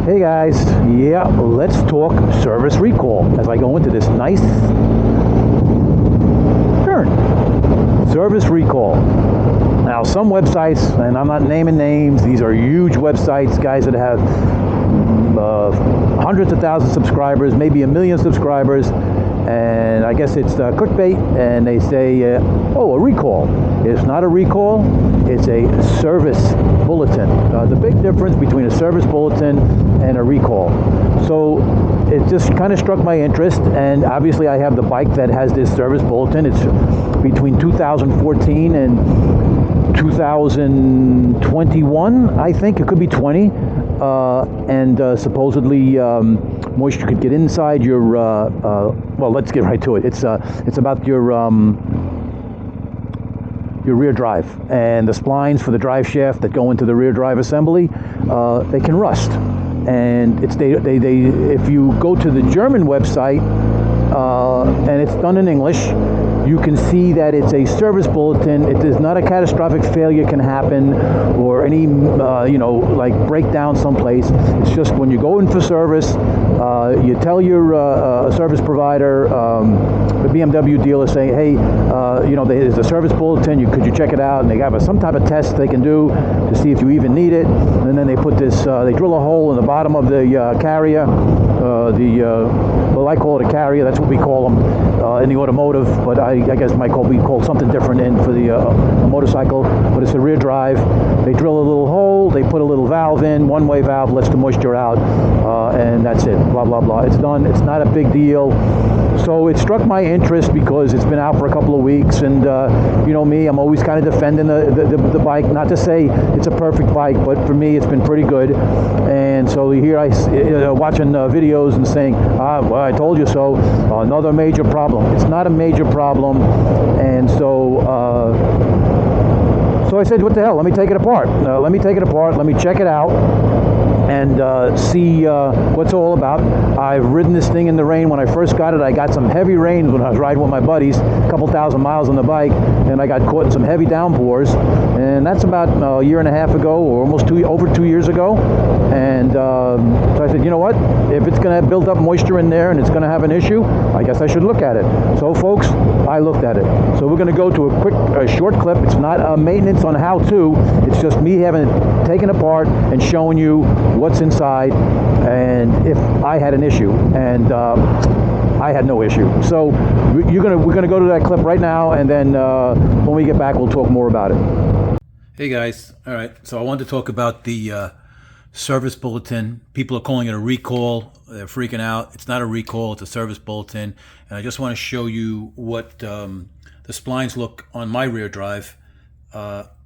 Hey guys, yeah, let's talk service recall as I go into this nice turn. Service recall. Now, some websites, and I'm not naming names, these are huge websites, guys that have hundreds of thousands of subscribers, maybe 1 million subscribers, and I guess it's clickbait, and they say, oh, a recall. It's not a recall, it's a service bulletin. The big difference between a service bulletin and a recall. So it just kind of struck my interest, and obviously I have the bike that has this service bulletin. It's between 2014 and 2021, I think. It could be 20. And supposedly moisture could get inside your, well, let's get right to it. It's about your rear drive, and the splines for the drive shaft that go into the rear drive assembly, they can rust. And it's they if you go to the German website, and it's done in English, you can see that it's a service bulletin. It is not a catastrophic failure can happen or any, like breakdown someplace. It's just when you go in for service, you tell your service provider, the BMW dealer, saying, hey, there's a service bulletin. Could you check it out? And they have some type of test they can do to see if you even need it. And then they put this, they drill a hole in the bottom of the carrier, well, I call it a carrier. That's what we call them in the automotive, but I guess we call something different in for the motorcycle. But it's a rear drive. They drill a little hole. They put a little valve in, one-way valve, lets the moisture out, and that's it. Blah blah blah. It's done. It's not a big deal. So it struck my interest because it's been out for a couple of weeks, and you know me, I'm always kind of defending the bike. Not to say it's a perfect bike, but for me, it's been pretty good. And so here I watching videos and saying, well, I told you so. Another major problem. It's not a major problem, and so I said, what the hell? Let me take it apart. Let me check it out and see what's all about. I've ridden this thing in the rain. When I first got it, I got some heavy rains when I was riding with my buddies, a couple thousand miles on the bike, and I got caught in some heavy downpours. And that's about a year and a half ago, or almost over 2 years ago. And so I said, you know what? If it's going to build up moisture in there and it's going to have an issue, I guess I should look at it. So, folks, I looked at it. So we're going to go to a short clip. It's not a maintenance on how to. It's just me having it taken apart and showing you what's inside and if I had an issue. And I had no issue. So we're gonna go to that clip right now, and then when we get back, we'll talk more about it. Hey guys, all right. So I wanted to talk about the service bulletin. People are calling it a recall. They're freaking out. It's not a recall. It's a service bulletin. And I just want to show you what the splines look on my rear drive.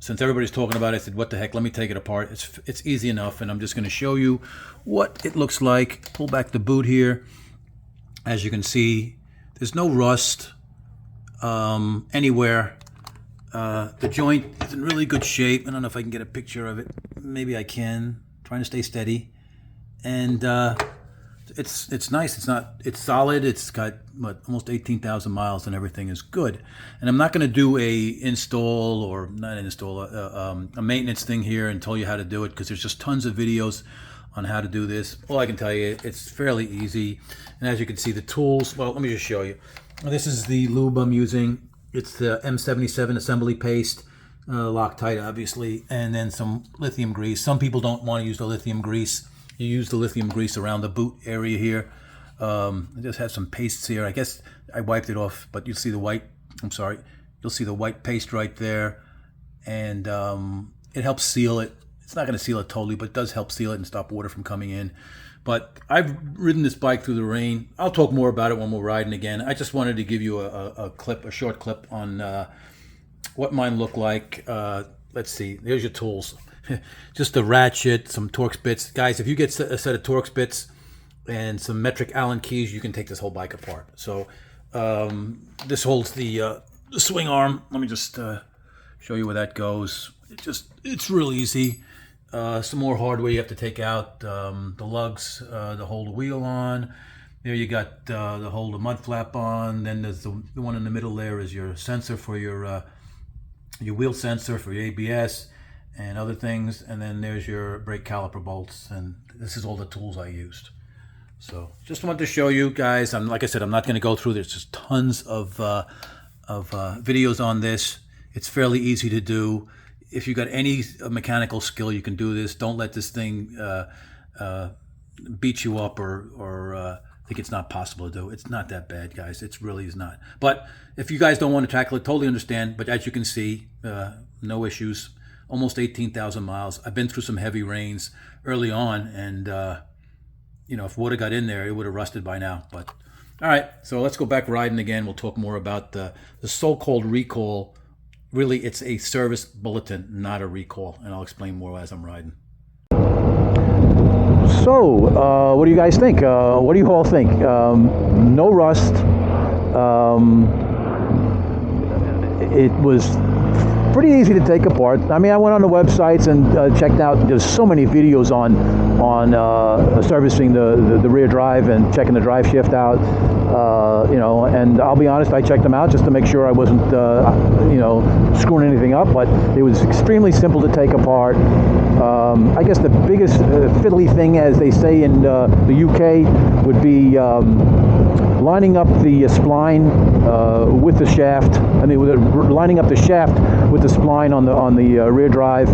Since everybody's talking about it, I said, what the heck, let me take it apart. It's easy enough, and I'm just going to show you what it looks like. Pull back the boot here. As you can see, there's no rust anywhere. The joint is in really good shape. I don't know if I can get a picture of it. Maybe I can. Trying to stay steady. And it's nice. It's solid. It's got almost 18,000 miles, and everything is good. And I'm not going to do a maintenance thing here and tell you how to do it, because there's just tons of videos on how to do this. All I can tell you, it's fairly easy. And as you can see, the tools, well, let me just show you. This is the lube I'm using. It's the M77 assembly paste, Loctite obviously, and then some lithium grease. Some people don't want to use the lithium grease. You use the lithium grease around the boot area here. I just have some pastes here. I guess I wiped it off, but you'll see the white, you'll see the white paste right there. And it helps seal it. It's not going to seal it totally, but it does help seal it and stop water from coming in. But I've ridden this bike through the rain. I'll talk more about it when we're riding again. I just wanted to give you a short clip on what mine look like. Let's see. There's your tools. Just a ratchet, some Torx bits. Guys, if you get a set of Torx bits and some metric Allen keys, you can take this whole bike apart. So this holds the swing arm. Let me just show you where that goes. It's real easy. Some more hardware you have to take out. The lugs to hold the wheel on. There you got to hold the mud flap on. Then there's the one in the middle there is your sensor for your wheel sensor for your ABS. and other things, and then there's your brake caliper bolts, and this is all the tools I used. So just wanted to show you guys. Like I said, I'm not going to go through. There's just tons of videos on this. It's fairly easy to do. If you got any mechanical skill, you can do this. Don't let this thing beat you up or think it's not possible to do. It's not that bad, guys. It really is not. But if you guys don't want to tackle it, totally understand. But as you can see, no issues. Almost 18,000 miles. I've been through some heavy rains early on, and if water got in there, it would have rusted by now. But all right, so let's go back riding again. We'll talk more about the so-called recall. Really, it's a service bulletin, not a recall, and I'll explain more as I'm riding. So, what do you guys think? What do you all think? No rust. It was pretty easy to take apart. I mean, I went on the websites and checked out. There's so many videos on servicing the rear drive and checking the drive shaft out. And I'll be honest, I checked them out just to make sure I wasn't screwing anything up. But it was extremely simple to take apart. I guess the biggest fiddly thing, as they say in the UK, would be lining up the spline with the shaft. I mean, lining up the shaft with the spline on the rear drive.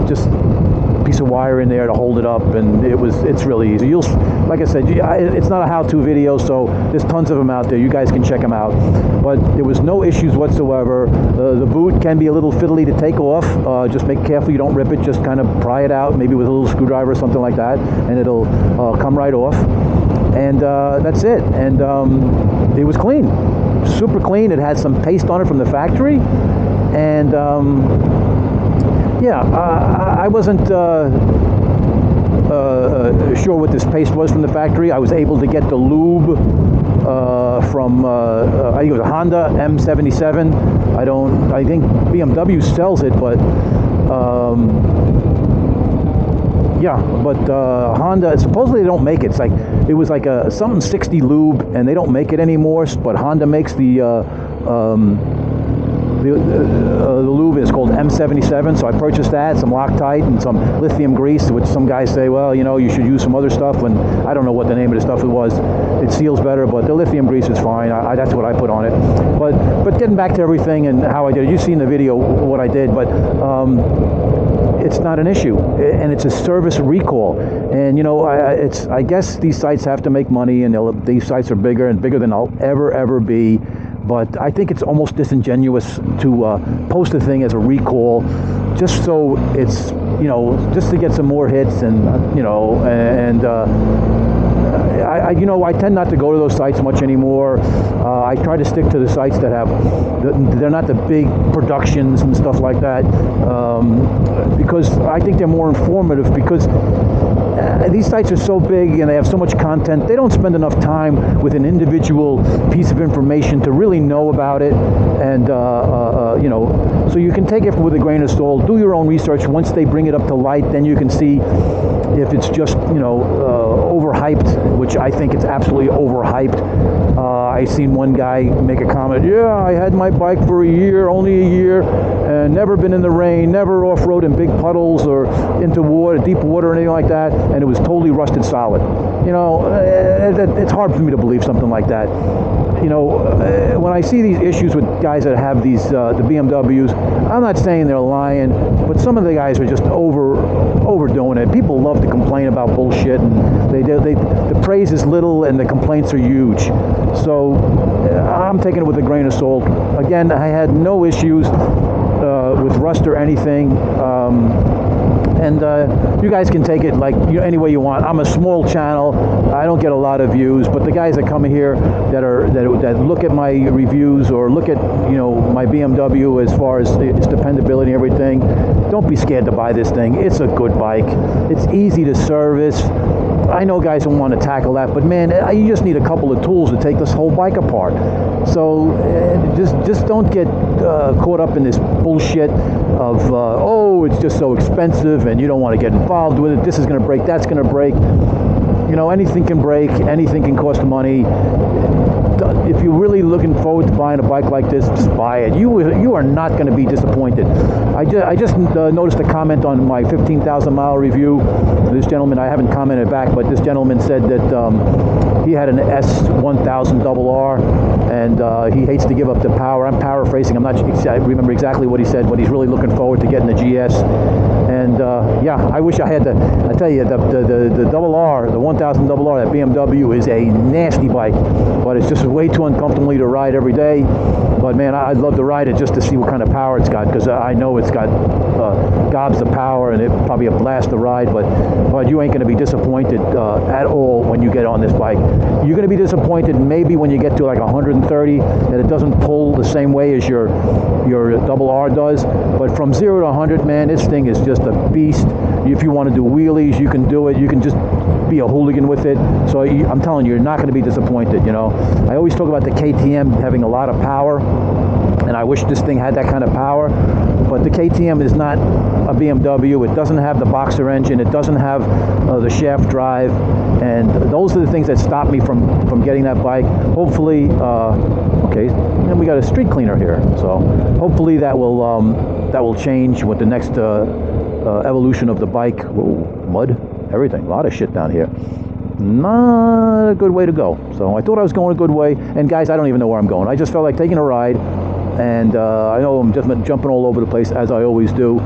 Just a piece of wire in there to hold it up, and it's really easy. Like I said, it's not a how-to video, so there's tons of them out there. You guys can check them out. But there was no issues whatsoever. The boot can be a little fiddly to take off. Just make careful you don't rip it. Just kind of pry it out, maybe with a little screwdriver or something like that, and it'll come right off. And that's it. And it was clean, super clean. It had some paste on it from the factory, and I wasn't sure what this paste was from the factory. I was able to get the lube from I think it was a Honda M77. I think BMW sells it, but Honda, supposedly they don't make it. It was like a something 60 lube, and they don't make it anymore. But Honda makes the lube. Is called M77. So I purchased that, some Loctite and some lithium grease, which some guys say, well, you should use some other stuff. When I don't know what the name of the stuff was. It seals better, but the lithium grease is fine. That's what I put on it. But getting back to everything and how I did it, you've seen the video what I did, but. It's not an issue, and it's a service recall. And I guess these sites have to make money, and these sites are bigger and bigger than I'll ever be. But I think it's almost disingenuous to post a thing as a recall, just so it's just to get some more hits, and I tend not to go to those sites much anymore. I try to stick to the sites that they're not the big productions and stuff like that, because I think they're more informative, because these sites are so big and they have so much content. They don't spend enough time with an individual piece of information to really know about it, and so you can take it with a grain of salt. Do your own research. Once they bring it up to light, then you can see if it's just overhyped, which I think it's absolutely overhyped. I seen one guy make a comment, I had my bike for only a year, and never been in the rain, never off-road in big puddles or into deep water or anything like that, and it was totally rusted solid. It's hard for me to believe something like that. When I see these issues with guys that have the BMWs, I'm not saying they're lying, but some of the guys are just overdoing it. People love to complain about bullshit, and the praise is little and the complaints are huge. So I'm taking it with a grain of salt. Again, I had no issues with rust or anything. And you guys can take it any way you want. I'm a small channel. I don't get a lot of views, but the guys that come here that look at my reviews or look at my BMW as far as its dependability and everything, don't be scared to buy this thing. It's a good bike. It's easy to service. I know guys don't want to tackle that, but man, you just need a couple of tools to take this whole bike apart. So just don't get caught up in this bullshit of it's just so expensive and you don't want to get involved with it. This is going to break, that's going to break. Anything can break, anything can cost money. if you're really looking forward to buying a bike like this, just buy it. You are not going to be disappointed. I just noticed a comment on my 15,000 mile review. This gentleman, I haven't commented back, but this gentleman said that he had an S1000RR, and he hates to give up the power. I'm paraphrasing. I remember exactly what he said, but he's really looking forward to getting the GS. And yeah, I wish I had I tell you, the RR, the 1000RR, that BMW is a nasty bike, but it's just way too uncomfortable to ride every day. But man, I'd love to ride it just to see what kind of power it's got, because I know it's got gobs of power, and it's probably a blast to ride. But you ain't going to be disappointed at all when you get on this bike. You're going to be disappointed maybe when you get to like 130 that it doesn't pull the same way as your RR does. But from 0 to 100, man, this thing is just a beast. If you want to do wheelies, you can do it. You can just be a hooligan with it. So I'm telling you, you're not going to be disappointed. You know, I always talk about the KTM having a lot of power, and I wish this thing had that kind of power. But the KTM is not a BMW. It doesn't have the boxer engine. It doesn't have the shaft drive, and those are the things that stop me from getting that bike. Hopefully, okay, and we got a street cleaner here, so hopefully that will change with the next evolution of the bike. Whoa, mud, everything, a lot of shit down here. Not a good way to go. So I thought I was going a good way, and guys, I don't even know where I'm going. I just felt like taking a ride, and I know I'm just jumping all over the place as I always do.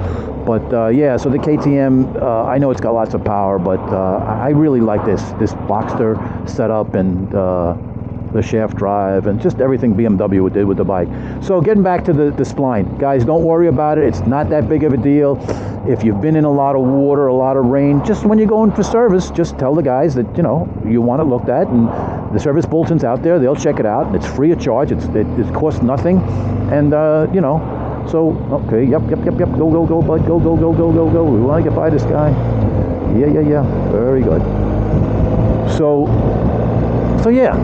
But yeah, so the KTM, I know it's got lots of power, but I really like this Boxster setup, and the shaft drive, and just everything BMW did with the bike. So getting back to the spline, guys, don't worry about it. It's not that big of a deal. If you've been in a lot of water, a lot of rain, just when you're going for service, just tell the guys that, you know, you want it looked at, and the service bulletin's out there. They'll check it out. It's free of charge. It costs nothing, and you know. So okay, yep. Go, bud. Go. We want to get by this guy. Yeah. Very good. So yeah,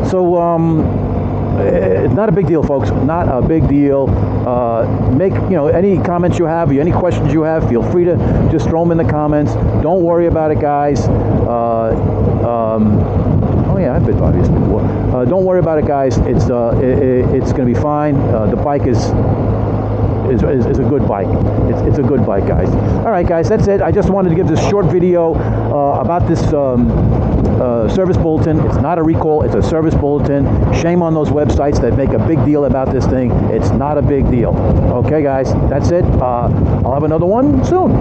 it's not a big deal, folks. Not a big deal. Make, you know, any comments you have, any questions you have, feel free to just throw them in the comments. Don't worry about it, guys. Oh yeah, I've been by this before. Don't worry about it, guys. It's going to be fine. The bike is a good bike. It's a good bike, guys. All right, guys, that's it. I just wanted to give this short video about this service bulletin. It's not a recall. It's a service bulletin. Shame on those websites that make a big deal about this thing. It's not a big deal. Okay, guys, that's it. I'll have another one soon.